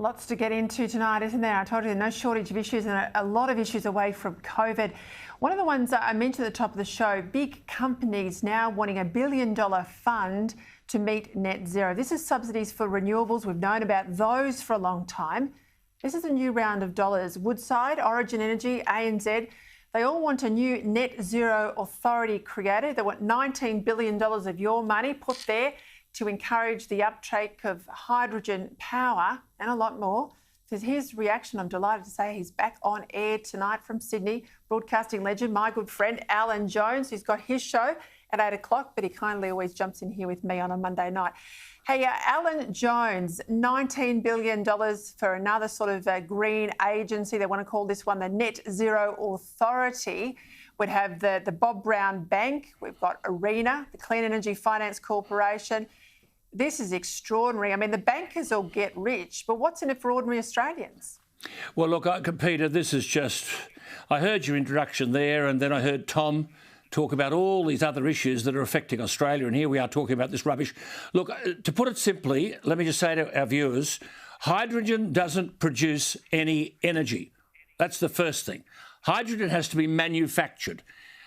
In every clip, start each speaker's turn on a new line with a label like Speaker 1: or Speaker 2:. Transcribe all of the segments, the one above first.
Speaker 1: Lots to get into tonight, isn't there? I told you, no shortage of issues and a lot of issues away from COVID. One of the ones I mentioned at the top of the show, big companies now wanting $1 billion fund to meet net zero. This is subsidies for renewables. We've known about those for a long time. This is a new round of dollars. Woodside, Origin Energy, ANZ, they all want a new net zero authority created. They want $19 billion of your money put there to encourage the uptake of hydrogen power and a lot more. So his reaction, I'm delighted to say he's back on air tonight from Sydney, broadcasting legend, my good friend Alan Jones, who's got his show at 8 o'clock, but he kindly always jumps in here with me on a Monday night. Hey, Alan Jones, $19 billion for another sort of green agency. They want to call this one the Net Zero Authority. We'd have the Bob Brown Bank. We've got ARENA, the Clean Energy Finance Corporation. This is extraordinary. I mean, the bankers will get rich, but what's in it for ordinary Australians?
Speaker 2: Well, look, Peter, this is just... I heard your introduction there, and then I heard Tom talk about all these other issues that are affecting Australia, and here we are talking about this rubbish. Look, to put it simply, let me just say to our viewers, hydrogen doesn't produce any energy. That's the first thing. Hydrogen has to be manufactured.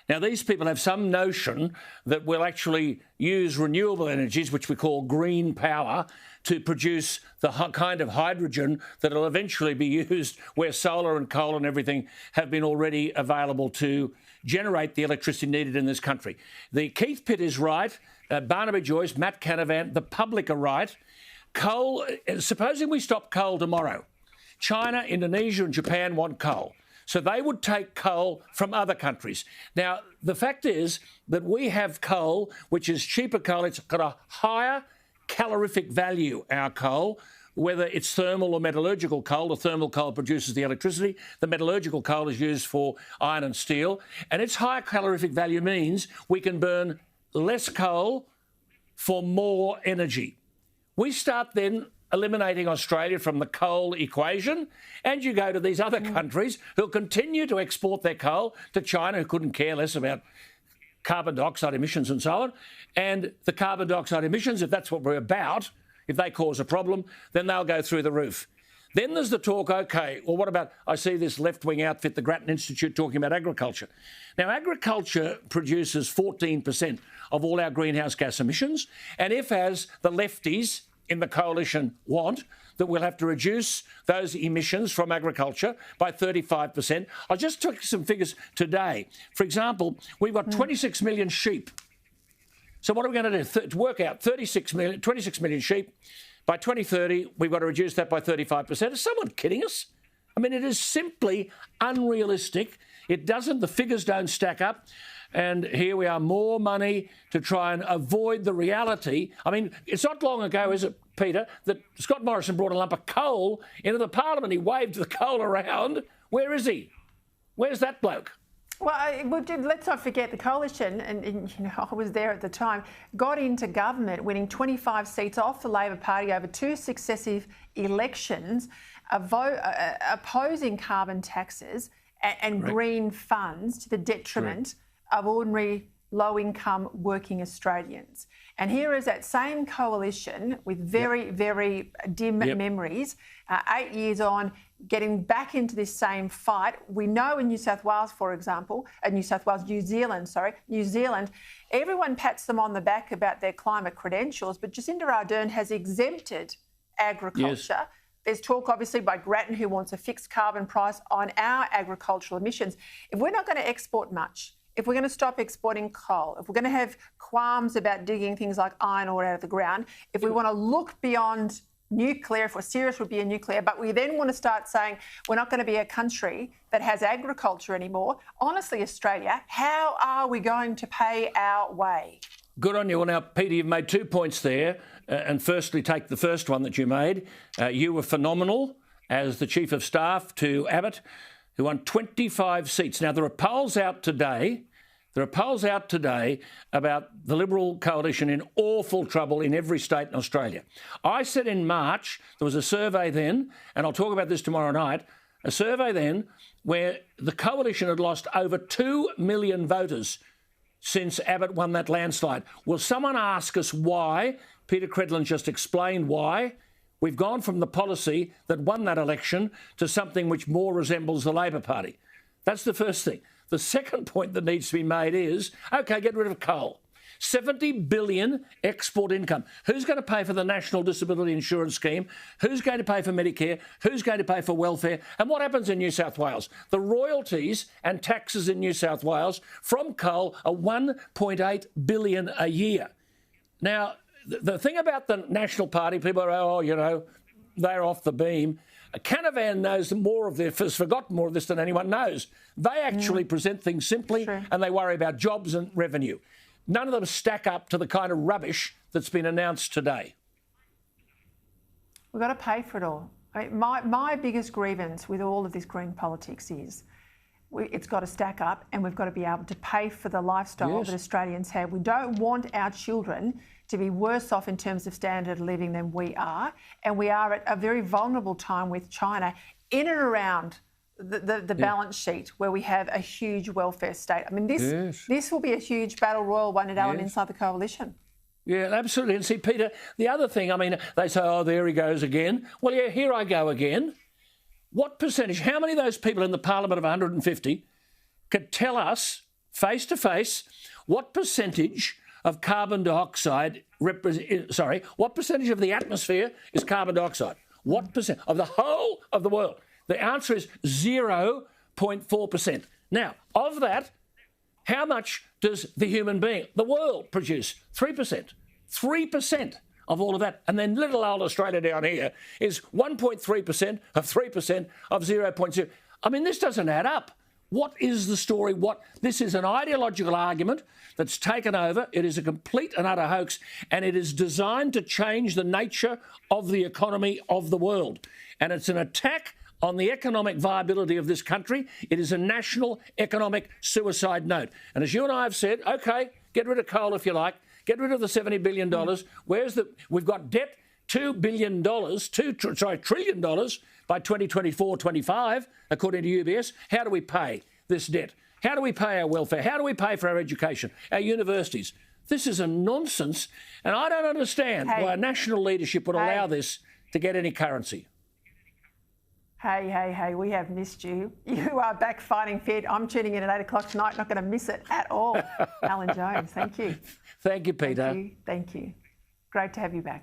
Speaker 2: Now, these people have some notion that we'll actually use renewable energies, which we call green power, to produce the kind of hydrogen that will eventually be used where solar and coal and everything have been already available to generate the electricity needed in this country. The Keith Pitt is right, Barnaby Joyce, Matt Canavan, the public are right. Coal, supposing we stop coal tomorrow, China, Indonesia and Japan want coal. So they would take coal from other countries. Now, the fact is that we have coal, which is cheaper coal. It's got a higher calorific value, our coal, whether it's thermal or metallurgical coal. The thermal coal produces the electricity. The metallurgical coal is used for iron and steel. And its higher calorific value means we can burn less coal for more energy. We start then eliminating Australia from the coal equation, and you go to these other countries who'll continue to export their coal to China, who couldn't care less about carbon dioxide emissions and so on. And the carbon dioxide emissions, if that's what we're about, if they cause a problem, then they'll go through the roof. Then there's the talk, OK, well, what about, I see this left-wing outfit, the Grattan Institute, talking about agriculture. Now, agriculture produces 14% of all our greenhouse gas emissions, and if, as the lefties in the coalition want, that we'll have to reduce those emissions from agriculture by 35%. I just took some figures today. For example, we've got 26 million sheep. So what are we going to do? To work out 26 million sheep. By 2030, we've got to reduce that by 35%. Is someone kidding us? I mean, it is simply unrealistic. The figures don't stack up. And here we are, more money to try and avoid the reality. I mean, it's not long ago, is it, Peter, that Scott Morrison brought a lump of coal into the parliament. He waved the coal around. Where is he? Where's that bloke?
Speaker 1: Well, let's not forget the coalition, and you know, I was there at the time, got into government, winning 25 seats off the Labor Party over 2 successive elections, opposing carbon taxes and green funds to the detriment of ordinary low-income working Australians. And here is that same coalition with very, very dim memories, 8 years on, getting back into this same fight. We know in New Zealand, everyone pats them on the back about their climate credentials, but Jacinda Ardern has exempted agriculture. Yes. There's talk, obviously, by Grattan, who wants a fixed carbon price on our agricultural emissions. If we're not going to export much, if we're going to stop exporting coal, if we're going to have qualms about digging things like iron ore out of the ground, if we want to look beyond nuclear, if we're serious, would be a nuclear, but we then want to start saying we're not going to be a country that has agriculture anymore. Honestly, Australia, how are we going to pay our way?
Speaker 2: Good on you. Well, now, Peter, you've made 2 points there. And firstly, take the first one that you made. You were phenomenal as the Chief of Staff to Abbott, who won 25 seats. Now, there are polls out today about the Liberal coalition in awful trouble in every state in Australia. I said in March, there was a survey then, and I'll talk about this tomorrow night, a survey then where the coalition had lost over 2 million voters since Abbott won that landslide. Will someone ask us why? Peta Credlin just explained why. We've gone from the policy that won that election to something which more resembles the Labor Party. That's the first thing. The second point that needs to be made is, OK, get rid of coal. 70 billion export income. Who's going to pay for the National Disability Insurance Scheme? Who's going to pay for Medicare? Who's going to pay for welfare? And what happens in New South Wales? The royalties and taxes in New South Wales from coal are 1.8 billion a year. Now, the thing about the National Party, people are, oh, you know, they're off the beam. Canavan knows more of this, has forgotten more of this than anyone knows. They actually present things simply and they worry about jobs and revenue. None of them stack up to the kind of rubbish that's been announced today.
Speaker 1: We've got to pay for it all. I mean, my biggest grievance with all of this green politics is it's got to stack up and we've got to be able to pay for the lifestyle that Australians have. We don't want our children to be worse off in terms of standard of living than we are. And we are at a very vulnerable time with China in and around the balance sheet where we have a huge welfare state. I mean, this will be a huge battle royal won and Alan inside the coalition.
Speaker 2: Yeah, absolutely. And see, Peter, the other thing, I mean, they say, oh, there he goes again. Well, yeah, here I go again. What percentage, how many of those people in the Parliament of 150 could tell us face to face what percentage of carbon dioxide, what percentage of the atmosphere is carbon dioxide? What percent of the whole of the world? The answer is 0.4%. Now, of that, how much does the human being, the world, produce? 3%. 3% of all of that. And then little old Australia down here is 1.3% of 3% of 0.0. I mean, this doesn't add up. What is the story? This is an ideological argument that's taken over. It is a complete and utter hoax, and it is designed to change the nature of the economy of the world. And it's an attack on the economic viability of this country. It is a national economic suicide note. And as you and I have said, OK, get rid of coal if you like, get rid of the $70 billion. We've got debt, $2 trillion by 2024-25, according to UBS. How do we pay this debt? How do we pay our welfare? How do we pay for our education, our universities? This is a nonsense, and I don't understand why national leadership would allow this to get any currency.
Speaker 1: Hey, we have missed you. You are back fighting fit. I'm tuning in at 8 o'clock tonight, not going to miss it at all. Alan Jones, thank you.
Speaker 2: Thank you, Peter.
Speaker 1: Thank you. Great to have you back.